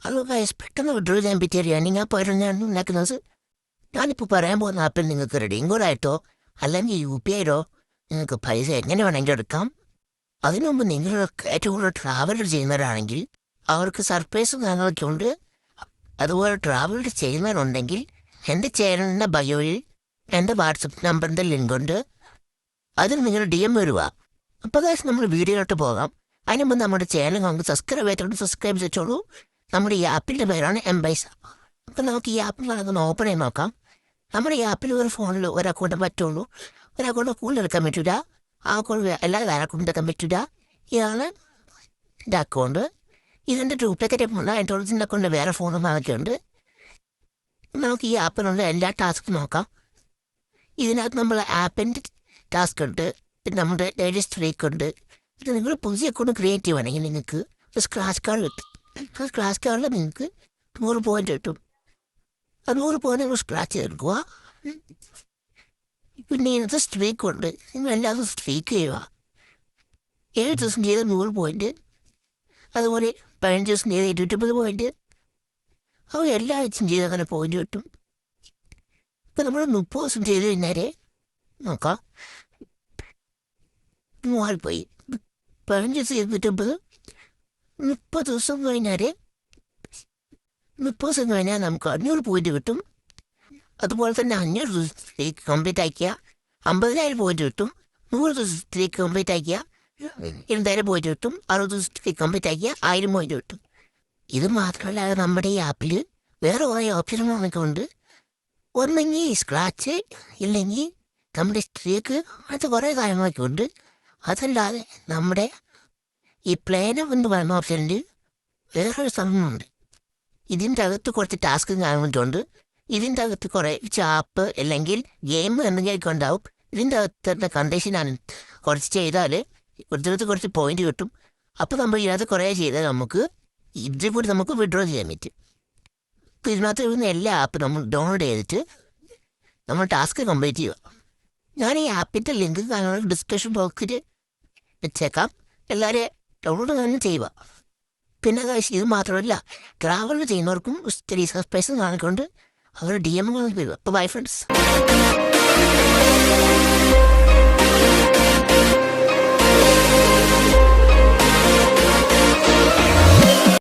Hello guys, പെട്ടെന്ന് withdraw ചെയ്യാൻ പറ്റിയ നിങ്ങൾ പോയിട്ട് ഞാൻ ഉണ്ടാക്കുന്നത്. ഞാനിപ്പോൾ പറയാൻ പോകുന്ന ആപ്പിൽ നിങ്ങൾക്ക് റെഡിയും കോഡ് ആയിട്ടോ അല്ലെങ്കിൽ UPI നിങ്ങൾക്ക് പൈസ എങ്ങനെ വേണമെങ്കിൽ എടുക്കാം. അതിനു മുമ്പ് നിങ്ങൾ ഏറ്റവും കൂടുതൽ ട്രാവൽ ചെയ്യുന്നവരാണെങ്കിൽ അവർക്ക് സർപ്രൈസും കാര്യങ്ങളൊക്കെ ഉണ്ട്. അതുപോലെ ട്രാവൽ ചെയ്യുന്നവരുണ്ടെങ്കിൽ എൻ്റെ ചാനലിൻ്റെ ബയോയിൽ എൻ്റെ വാട്സപ്പ് നമ്പറിൻ്റെ ലിങ്ക് ഉണ്ട്. അതിൽ നിങ്ങൾ DM വരുക. അപ്പോൾ ഗൈസ് നമ്മൾ വീഡിയോയിലോട്ട് പോകാം. അതിന് മുമ്പ് നമ്മുടെ ചാനൽ നമുക്ക് സബ്സ്ക്രൈബ് ചെയ്തോളൂ. നമ്മുടെ ഈ ആപ്പിൻ്റെ പേരാണ് M-Pesa. അപ്പം നമുക്ക് ഈ ആപ്പിൽ നടക്കുന്ന ഓപ്പൺ ചെയ്ത് നോക്കാം. നമ്മുടെ ഈ ആപ്പിൽ ഒരു ഫോണിൽ ഒരു അക്കൗണ്ട് പറ്റുള്ളൂ. ഒരു അക്കൗണ്ട് കൂടുതൽ എടുക്കാൻ പറ്റില്ല. ആ അക്കൗണ്ട് എല്ലാവരും വേറെ അക്കൗണ്ട് എടുക്കാൻ പറ്റില്ല. ഇതാണ് എൻ്റെ അക്കൗണ്ട്. ഇതിൻ്റെ ഡ്യൂപ്ലിക്കേറ്റ് ഉണ്ട്. അതിൻ്റെ ഒറിജിനൽ അക്കൗണ്ട് വേറെ ഫോണും അതൊക്കെ ഉണ്ട്. നമുക്ക് ഈ ആപ്പിനുള്ള എല്ലാ ടാസ്കും നോക്കാം. ഇതിനകത്ത് നമ്മൾ ആപ്പിൻ്റെ ടാസ്ക് ഉണ്ട്, പിന്നെ നമ്മുടെ ഡെയിലി സ്ട്രീക്ക് ഉണ്ട്. ഇത് നിങ്ങൾ പുതിയ അക്കൗണ്ട് ക്രിയേറ്റ് ചെയ്യുവാണെങ്കിൽ നിങ്ങൾക്ക് ഒരു സ്ക്രാച്ച് കാർഡ് കിട്ടും. സ്ക്രാച്ച് കാർഡിൽ നിങ്ങൾക്ക് 100 പോയിന്റ് കിട്ടും. ആ 100 പോയിന്റ് നിങ്ങൾ സ്ക്രാച്ച് ചെയ്തെടുക്കുക. പിന്നെ ഇതിനകത്ത് സ്ട്രീക്ക് ഉണ്ട്. നിങ്ങൾ എല്ലാവരും സ്ട്രീക്ക് ചെയ്യുക. 7 ദിവസം ചെയ്ത 100 പോയിന്റ്, അതുപോലെ 15 ദിവസം ചെയ്ത 250 പോയിന്റ്. അപ്പോൾ എല്ലാ ആഴ്ചയും ചെയ്ത് അങ്ങനെ പോയിന്റ് കിട്ടും. ഇപ്പം നമ്മൾ 30 ദിവസം ചെയ്ത് കഴിഞ്ഞാൽ നോക്കാം 3 പോയി. 15 ദിവസം ചെയ്ത് 250, 30 ദിവസം കഴിഞ്ഞാൽ 30 ദിവസം കഴിഞ്ഞാൽ നമുക്ക് 500 പോയിന്റ് കിട്ടും. അതുപോലെ തന്നെ 500 ദിവസത്തേക്ക് കംപ്ലീറ്റ് ആക്കിയ 50,000 പോയിന്റ് കിട്ടും. 100 ദിവസത്തേക്ക് കംപ്ലീറ്റ് ആക്കിയ 2,000 പോയിന്റ് കിട്ടും. 60 ദിവസത്തേക്ക് കംപ്ലീറ്റ് ആക്കിയ 1000 പോയിന്റ് കിട്ടും. ഇത് മാത്രമല്ലാതെ നമ്മുടെ ഈ ആപ്പിൽ വേറെ കുറേ ഓപ്ഷനുകളൊക്കെ ഉണ്ട്. ഒന്നെങ്കിൽ സ്ക്രാച്ച്, ഇല്ലെങ്കിൽ നമ്മുടെ സ്ട്രീക്ക്, അങ്ങനത്തെ കുറേ കാര്യങ്ങളൊക്കെ ഉണ്ട്. അതല്ലാതെ നമ്മുടെ ഈ പ്ലേനം എന്ന് പറയുന്ന ഓപ്ഷനിൽ വേറൊരു സ്ഥലമുണ്ട്. ഇതിൻ്റെ അകത്ത് കുറച്ച് ടാസ്കും കാര്യങ്ങളുണ്ട്. ഇതിൻ്റെ അകത്ത് കുറേ ചാപ്പ് അല്ലെങ്കിൽ ഗെയിം എന്തെങ്കിലുമൊക്കെ ഉണ്ടാവും. ഇതിൻ്റെ അകത്തെ കണ്ടീഷനാണ് കുറച്ച് ചെയ്താൽ ഇതിനകത്ത് കുറച്ച് പോയിന്റ് കിട്ടും. അപ്പോൾ നമ്മൾ ഇതിനകത്ത് കുറേ ചെയ്താൽ നമുക്ക് ഇതിൽ കൂടി നമുക്ക് വിഡ്രോ ചെയ്യാൻ പറ്റും. അപ്പോൾ ഇതിനകത്ത് വരുന്ന എല്ലാ ആപ്പും നമ്മൾ ഡൗൺലോഡ് ചെയ്തിട്ട് നമ്മൾ ടാസ്ക് കംപ്ലീറ്റ് ചെയ്യുക. ഞാൻ ഈ ആപ്പിൻ്റെ ലിങ്ക് കാര്യങ്ങൾ ഡിസ്ക്രിപ്ഷൻ ബോക്സിൽ വെച്ചേക്കാം. എല്ലാവരും ഡൗൺലോഡ് തന്നെ ചെയ്യുക. പിന്നെ ഇത് മാത്രമല്ല, ട്രാവൽ ചെയ്യുന്നവർക്കും ചെറിയ സർപ്രൈസും കാണിക്കൊണ്ട് അവർ DM വരിക. അപ്പോൾ ബൈ ഫ്രണ്ട്സ്.